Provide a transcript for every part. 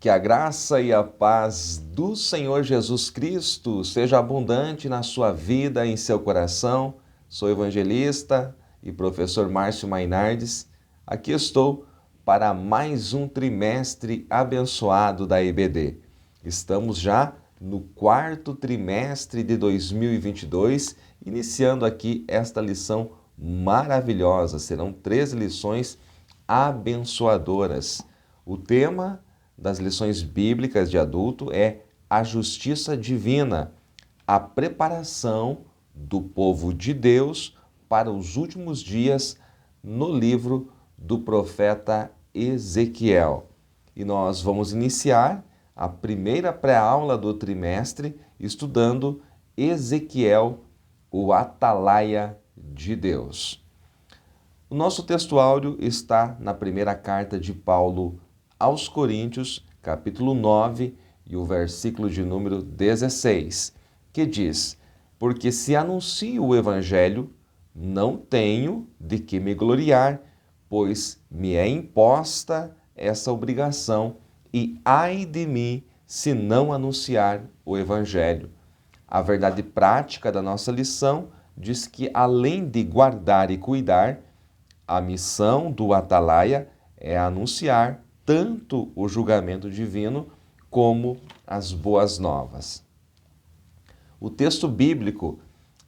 Que a graça e a paz do Senhor Jesus Cristo seja abundante na sua vida e em seu coração. Sou evangelista e professor Márcio Mainardes. Aqui estou para mais um trimestre abençoado da EBD. Estamos já no quarto trimestre de 2022, iniciando aqui esta lição maravilhosa. Serão 3 lições abençoadoras. O tema das lições bíblicas de adulto é a justiça divina, a preparação do povo de Deus para os últimos dias no livro do profeta Ezequiel. E nós vamos iniciar a primeira pré-aula do trimestre estudando Ezequiel, o atalaia de Deus. O nosso texto áudio está na primeira carta de Paulo aos Coríntios, capítulo 9, e o versículo de número 16, que diz: Porque se anuncio o evangelho, não tenho de que me gloriar, pois me é imposta essa obrigação, e ai de mim se não anunciar o evangelho. A verdade prática da nossa lição diz que, além de guardar e cuidar, a missão do atalaia é anunciar tanto o julgamento divino como as boas novas. O texto bíblico,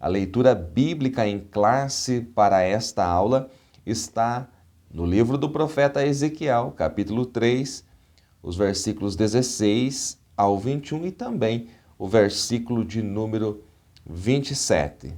a leitura bíblica em classe para esta aula está no livro do profeta Ezequiel, capítulo 3, os versículos 16 ao 21 e também o versículo de número 27.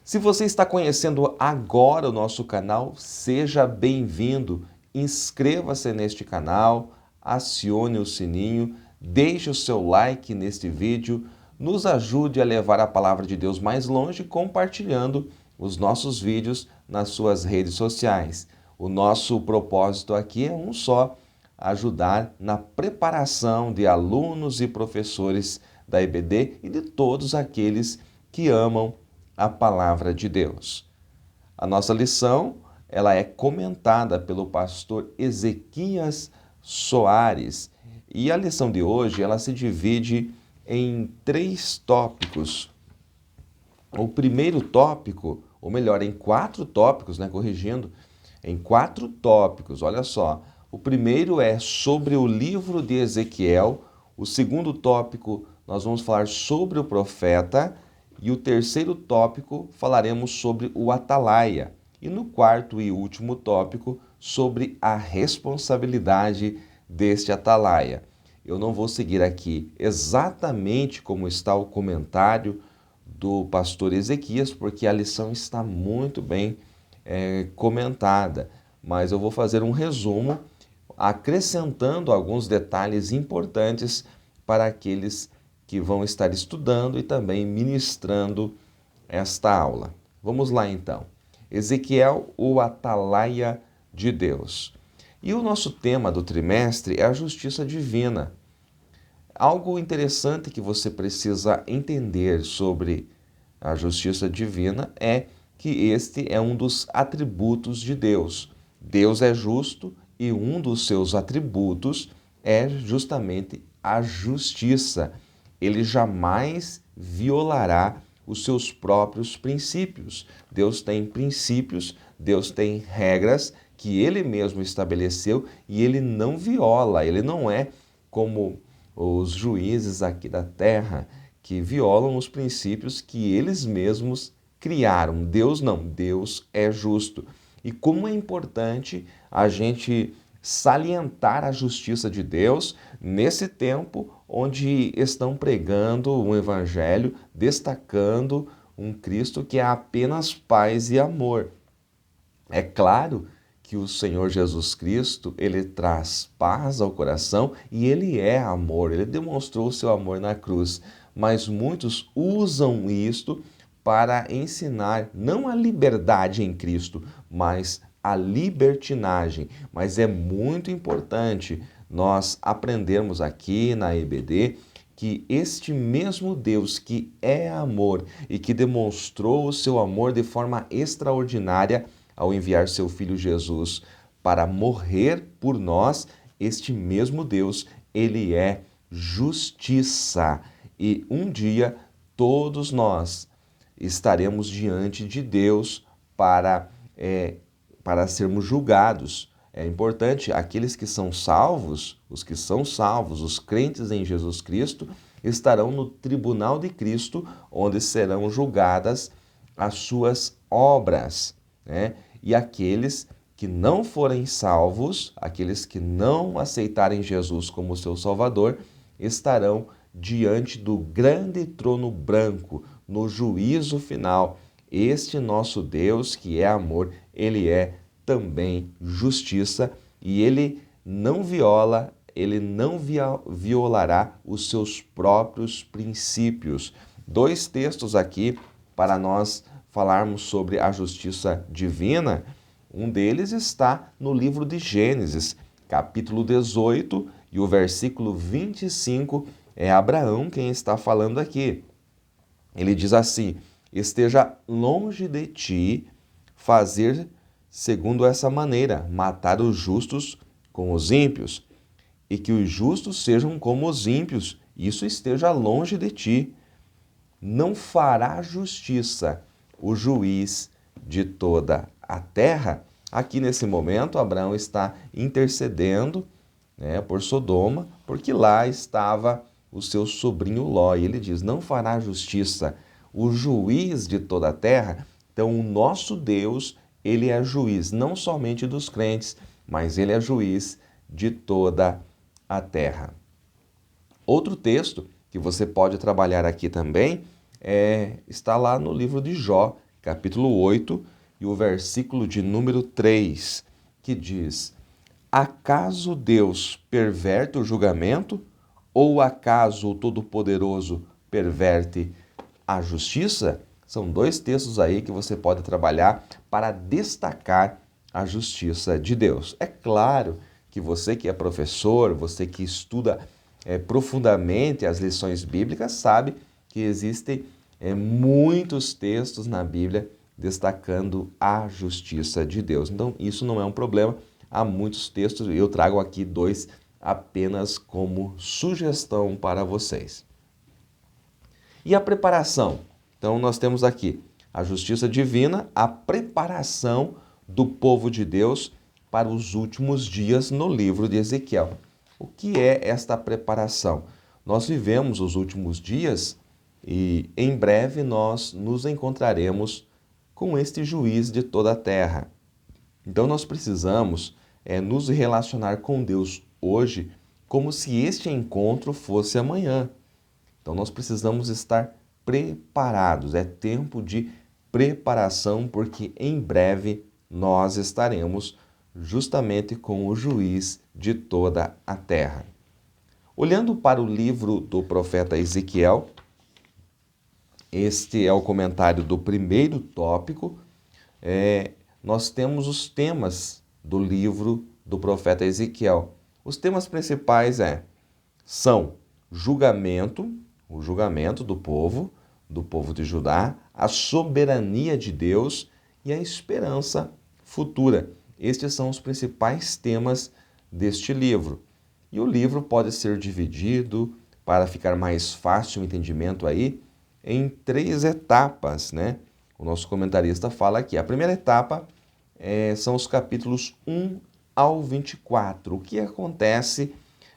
Se você está conhecendo agora o nosso canal, seja bem-vindo. Inscreva-se neste canal, acione o sininho, deixe o seu like neste vídeo, nos ajude a levar a palavra de Deus mais longe compartilhando os nossos vídeos nas suas redes sociais. O nosso propósito aqui é um só: ajudar na preparação de alunos e professores da EBD e de todos aqueles que amam a palavra de Deus. A nossa lição, ela é comentada pelo pastor Ezequias Soares, e a lição de hoje, ela se divide em 3 tópicos. O primeiro tópico, ou melhor, em 4 tópicos, corrigindo, em 4 tópicos, olha só. O primeiro é sobre o livro de Ezequiel, o segundo tópico nós vamos falar sobre o profeta, e o terceiro tópico falaremos sobre o atalaia. E no quarto e último tópico, sobre a responsabilidade deste atalaia. Eu não vou seguir aqui exatamente como está o comentário do pastor Ezequias, porque a lição está muito bem comentada, mas eu vou fazer um resumo, acrescentando alguns detalhes importantes para aqueles que vão estar estudando e também ministrando esta aula. Vamos lá então. Ezequiel, o atalaia de Deus. E o nosso tema do trimestre é a justiça divina. Algo interessante que você precisa entender sobre a justiça divina é que este é um dos atributos de Deus. Deus é justo e um dos seus atributos é justamente a justiça. Ele jamais violará os seus próprios princípios. Deus tem princípios, Deus tem regras que Ele mesmo estabeleceu e Ele não viola. Ele não é como os juízes aqui da terra que violam os princípios que eles mesmos criaram. Deus não, Deus é justo. E como é importante a gente salientar a justiça de Deus nesse tempo onde estão pregando um evangelho, destacando um Cristo que é apenas paz e amor. É claro que o Senhor Jesus Cristo, ele traz paz ao coração e ele é amor, ele demonstrou o seu amor na cruz, mas muitos usam isto para ensinar não a liberdade em Cristo, mas a libertinagem. Mas é muito importante nós aprendermos aqui na EBD que este mesmo Deus que é amor e que demonstrou o seu amor de forma extraordinária ao enviar seu Filho Jesus para morrer por nós, este mesmo Deus, ele é justiça. E um dia todos nós estaremos diante de Deus para sermos julgados. É importante, aqueles que são salvos, os crentes em Jesus Cristo, estarão no tribunal de Cristo, onde serão julgadas as suas obras, né? E aqueles que não forem salvos, aqueles que não aceitarem Jesus como seu Salvador, estarão diante do grande trono branco, no juízo final. Este nosso Deus, que é amor, ele é também justiça e ele não violará os seus próprios princípios. Dois textos aqui para nós falarmos sobre a justiça divina. Um deles está no livro de Gênesis, capítulo 18, e o versículo 25, é Abraão quem está falando aqui. Ele diz assim: esteja longe de ti fazer segundo essa maneira, matar os justos com os ímpios, e que os justos sejam como os ímpios, isso esteja longe de ti. Não fará justiça o juiz de toda a terra. Aqui nesse momento, Abraão está intercedendo, né, por Sodoma, porque lá estava o seu sobrinho Ló. E ele diz: não fará justiça o juiz de toda a terra. Então, o nosso Deus, ele é juiz não somente dos crentes, mas ele é juiz de toda a terra. Outro texto que você pode trabalhar aqui também está lá no livro de Jó, capítulo 8, e o versículo de número 3, que diz: acaso Deus perverte o julgamento? Ou acaso o Todo-Poderoso perverte a justiça? São dois textos aí que você pode trabalhar para destacar a justiça de Deus. É claro que você que é professor, você que estuda profundamente as lições bíblicas, sabe que existem muitos textos na Bíblia destacando a justiça de Deus. Então, isso não é um problema. Há muitos textos, eu trago aqui dois apenas como sugestão para vocês. E a preparação? Então, nós temos aqui a justiça divina, a preparação do povo de Deus para os últimos dias no livro de Ezequiel. O que é esta preparação? Nós vivemos os últimos dias e em breve nós nos encontraremos com este juiz de toda a terra. Então nós precisamos nos relacionar com Deus hoje como se este encontro fosse amanhã. Então nós precisamos estar preparados, é tempo de preparação, porque em breve nós estaremos justamente com o juiz de toda a terra. Olhando para o livro do profeta Ezequiel, este é o comentário do primeiro tópico. Nós temos os temas do livro do profeta Ezequiel. Os temas principais são julgamento, o julgamento do povo de Judá, a soberania de Deus e a esperança futura. Estes são os principais temas deste livro. E o livro pode ser dividido, para ficar mais fácil o entendimento aí, em 3 etapas, né? O nosso comentarista fala aqui. A primeira etapa são os capítulos 1 ao 24. O que acontece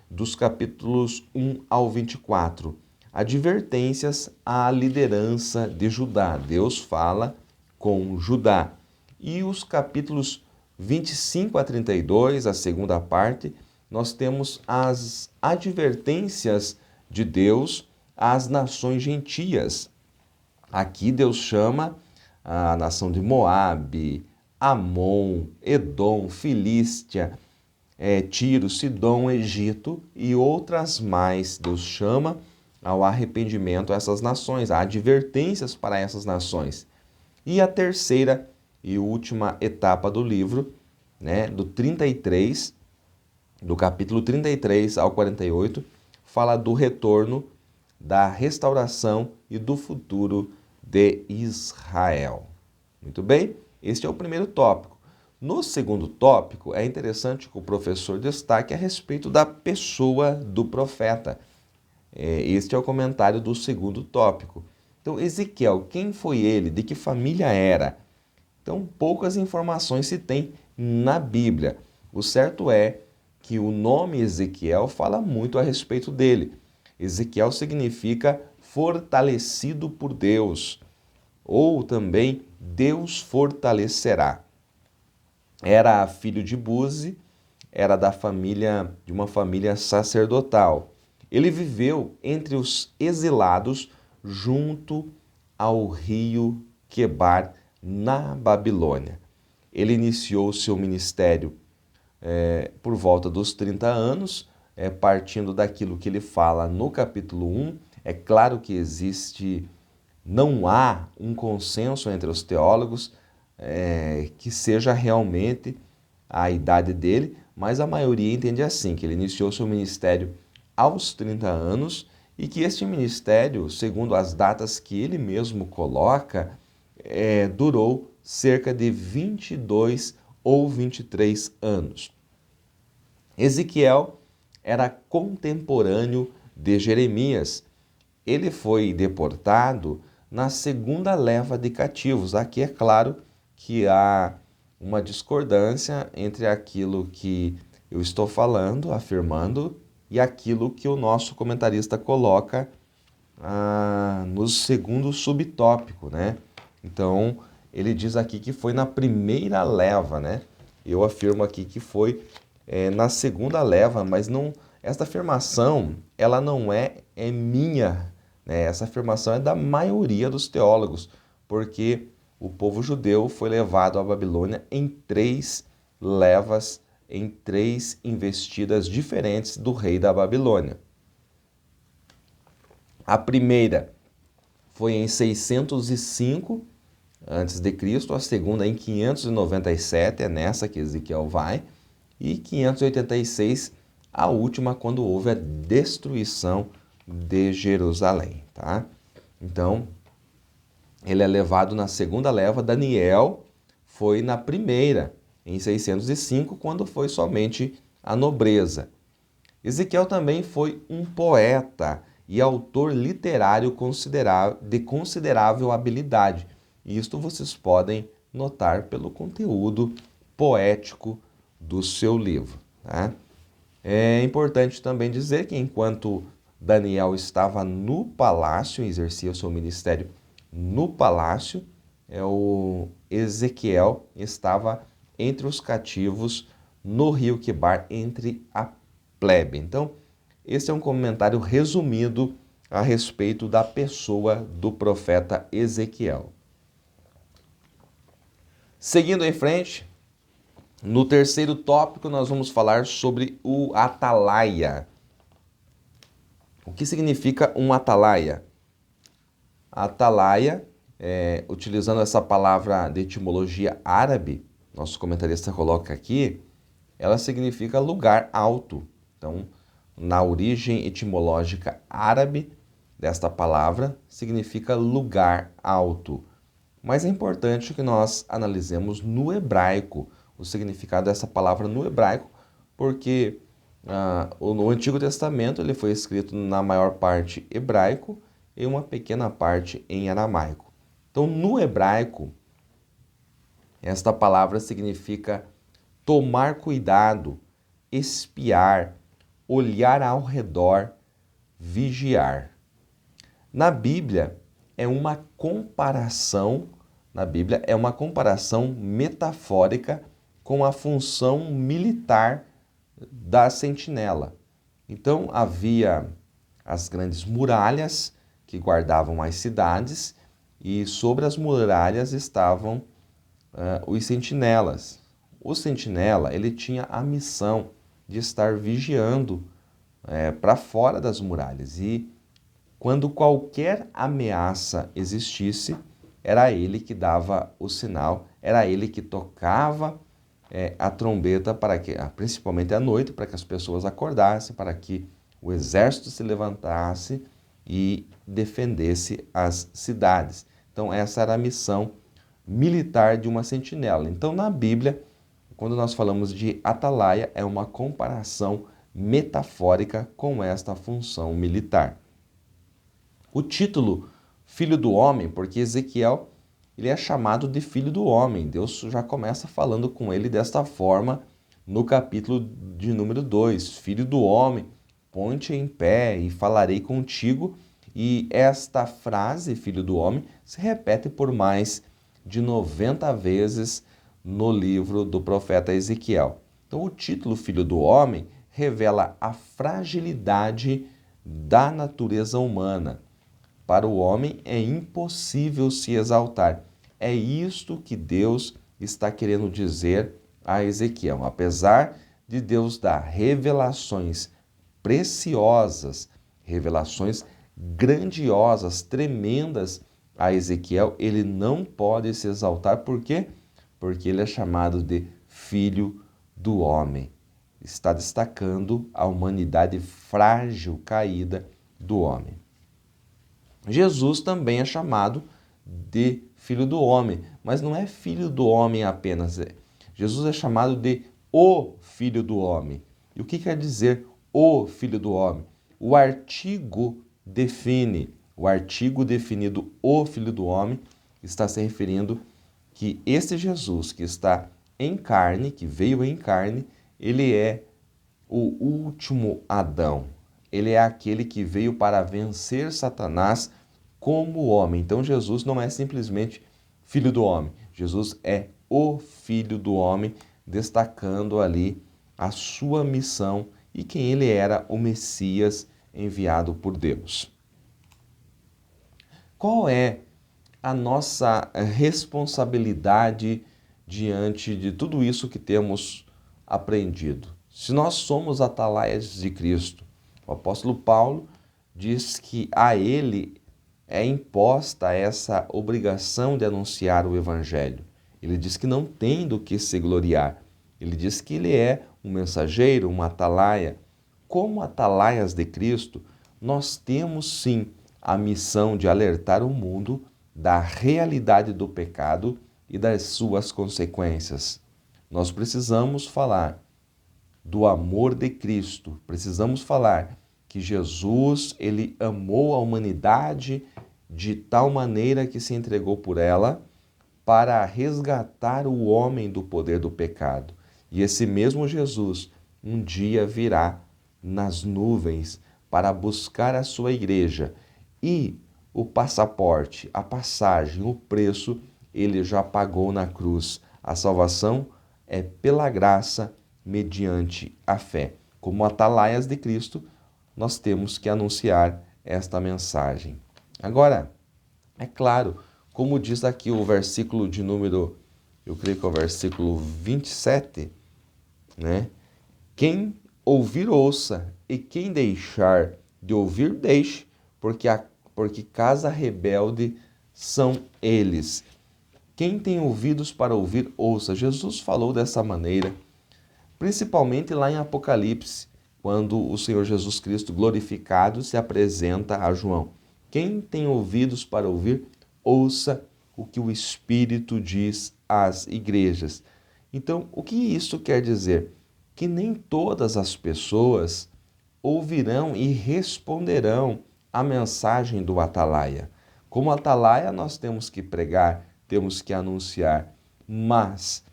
dos capítulos 1 ao 24? Advertências à liderança de Judá. Deus fala com Judá. E os capítulos 25 a 32, a segunda parte, nós temos as advertências de Deus às nações gentias. Aqui Deus chama a nação de Moabe, Amon, Edom, Filístia, Tiro, Sidom, Egito e outras mais. Deus chama ao arrependimento essas nações, há advertências para essas nações. E a terceira e última etapa do livro, né, do capítulo 33 ao 48, fala do retorno, da restauração e do futuro de Israel. Muito bem? Este é o primeiro tópico. No segundo tópico, é interessante que o professor destaque a respeito da pessoa do profeta. Este é o comentário do segundo tópico. Então, Ezequiel, quem foi ele? De que família era? Então, poucas informações se tem na Bíblia. O certo é que o nome Ezequiel fala muito a respeito dele. Ezequiel significa fortalecido por Deus, ou também Deus fortalecerá. Era filho de Buzi, era de uma família sacerdotal. Ele viveu entre os exilados junto ao rio Quebar, na Babilônia. Ele iniciou seu ministério por volta dos 30 anos, partindo daquilo que ele fala no capítulo 1. É claro que não há um consenso entre os teólogos que seja realmente a idade dele, mas a maioria entende assim, que ele iniciou seu ministério aos 30 anos e que este ministério, segundo as datas que ele mesmo coloca, durou cerca de 22 ou 23 anos. Ezequiel era contemporâneo de Jeremias. Ele foi deportado na segunda leva de cativos. Aqui é claro que há uma discordância entre aquilo que eu estou falando, afirmando, e aquilo que o nosso comentarista coloca no segundo subtópico, né? Então, ele diz aqui que foi na primeira leva, né? Eu afirmo aqui que foi na segunda leva, mas não. Esta afirmação, ela não é minha, né? Essa afirmação é da maioria dos teólogos, porque o povo judeu foi levado à Babilônia em 3 levas, em 3 investidas diferentes do rei da Babilônia. A primeira foi em 605 a.C., a segunda em 597, é nessa que Ezequiel vai, e 586, a última, quando houve a destruição de Jerusalém, tá? Então, ele é levado na segunda leva. Daniel foi na primeira, em 605, quando foi somente a nobreza. Ezequiel também foi um poeta e autor literário de considerável habilidade. Isto vocês podem notar pelo conteúdo poético do seu livro, tá? É importante também dizer que enquanto Daniel estava no palácio, exercia o seu ministério no palácio, o Ezequiel estava entre os cativos no rio Quebar, entre a plebe. Então, esse é um comentário resumido a respeito da pessoa do profeta Ezequiel. Seguindo em frente, no terceiro tópico nós vamos falar sobre o atalaia. O que significa um atalaia? Atalaia, utilizando essa palavra de etimologia árabe, nosso comentarista coloca aqui, ela significa lugar alto. Então, na origem etimológica árabe desta palavra, significa lugar alto. Mas é importante que nós analisemos no hebraico o significado dessa palavra no hebraico, porque o Antigo Testamento ele foi escrito na maior parte hebraico e uma pequena parte em aramaico. Então, no hebraico, esta palavra significa tomar cuidado, espiar, olhar ao redor, vigiar. Na Bíblia é uma comparação metafórica com a função militar da sentinela. Então havia as grandes muralhas que guardavam as cidades e sobre as muralhas estavam os sentinelas. O sentinela ele tinha a missão de estar vigiando para fora das muralhas e quando qualquer ameaça existisse, era ele que dava o sinal, era ele que tocava a trombeta, principalmente à noite, para que as pessoas acordassem, para que o exército se levantasse e defendesse as cidades. Então, essa era a missão militar de uma sentinela. Então, na Bíblia, quando nós falamos de atalaia, é uma comparação metafórica com esta função militar. O título Filho do Homem, porque Ezequiel ele é chamado de Filho do Homem. Deus já começa falando com ele desta forma no capítulo de número 2. Filho do Homem, ponte em pé e falarei contigo. E esta frase, Filho do Homem, se repete por mais de 90 vezes no livro do profeta Ezequiel. Então, o título Filho do Homem revela a fragilidade da natureza humana. Para o homem é impossível se exaltar. É isto que Deus está querendo dizer a Ezequiel. Apesar de Deus dar revelações preciosas, revelações grandiosas, tremendas a Ezequiel, ele não pode se exaltar. Por quê? Porque ele é chamado de Filho do Homem. Está destacando a humanidade frágil, caída do homem. Jesus também é chamado de Filho do Homem, mas não é Filho do Homem apenas. Jesus é chamado de o Filho do Homem. E o que quer dizer o Filho do Homem? O artigo definido o Filho do Homem está se referindo que este Jesus que está em carne, que veio em carne, ele é o último Adão. Ele é aquele que veio para vencer Satanás como homem. Então Jesus não é simplesmente Filho do Homem. Jesus é o Filho do Homem, destacando ali a sua missão e quem ele era, o Messias enviado por Deus. Qual é a nossa responsabilidade diante de tudo isso que temos aprendido? Se nós somos atalaias de Cristo, o apóstolo Paulo diz que a ele é imposta essa obrigação de anunciar o Evangelho. Ele diz que não tem do que se gloriar. Ele diz que ele é um mensageiro, uma atalaia. Como atalaias de Cristo, nós temos sim a missão de alertar o mundo da realidade do pecado e das suas consequências. Nós precisamos falar do amor de Cristo. Precisamos falar que Jesus, ele amou a humanidade de tal maneira que se entregou por ela para resgatar o homem do poder do pecado. E esse mesmo Jesus um dia virá nas nuvens para buscar a sua igreja. E o passaporte, a passagem, o preço, ele já pagou na cruz. A salvação é pela graça, mediante a fé. Como atalaias de Cristo, nós temos que anunciar esta mensagem. Agora, é claro, como diz aqui o versículo de número, eu creio que é o versículo 27, né? Quem ouvir, ouça, e quem deixar de ouvir, deixe, porque casa rebelde são eles. Quem tem ouvidos para ouvir, ouça. Jesus falou dessa maneira, principalmente lá em Apocalipse, quando o Senhor Jesus Cristo glorificado se apresenta a João. Quem tem ouvidos para ouvir, ouça o que o Espírito diz às igrejas. Então, o que isso quer dizer? Que nem todas as pessoas ouvirão e responderão à mensagem do atalaia. Como atalaia, nós temos que pregar, temos que anunciar, mas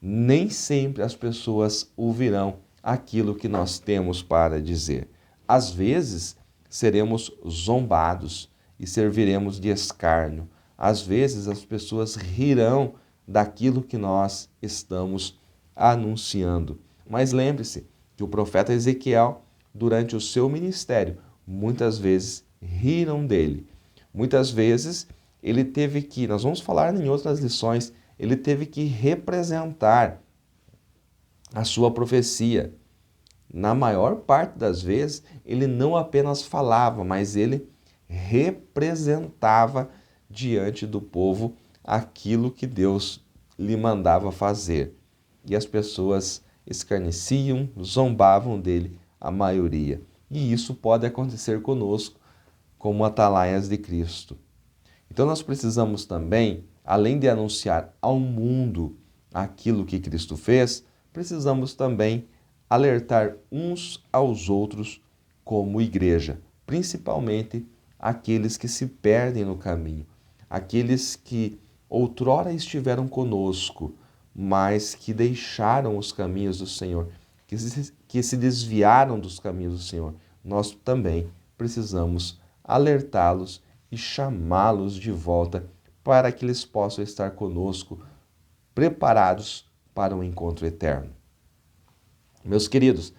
nem sempre as pessoas ouvirão aquilo que nós temos para dizer. Às vezes, seremos zombados e serviremos de escárnio. Às vezes, as pessoas rirão daquilo que nós estamos anunciando. Mas lembre-se que o profeta Ezequiel, durante o seu ministério, muitas vezes riram dele. Muitas vezes ele teve que, nós vamos falar em outras lições, ele teve que representar a sua profecia. Na maior parte das vezes, ele não apenas falava, mas ele representava diante do povo aquilo que Deus lhe mandava fazer. E as pessoas escarneciam, zombavam dele, a maioria. E isso pode acontecer conosco, como atalaias de Cristo. Então nós precisamos também, além de anunciar ao mundo aquilo que Cristo fez, precisamos também alertar uns aos outros como igreja, principalmente aqueles que se perdem no caminho, aqueles que outrora estiveram conosco, mas que deixaram os caminhos do Senhor, que se desviaram dos caminhos do Senhor. Nós também precisamos alertá-los e chamá-los de volta para que eles possam estar conosco, preparados para um encontro eterno. Meus queridos,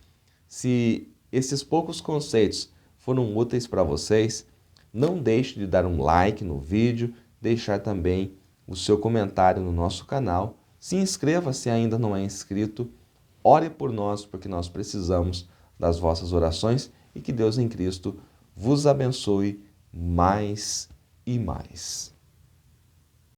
se esses poucos conceitos foram úteis para vocês, não deixe de dar um like no vídeo, deixar também o seu comentário no nosso canal, se inscreva se ainda não é inscrito, ore por nós porque nós precisamos das vossas orações e que Deus em Cristo vos abençoe mais e mais.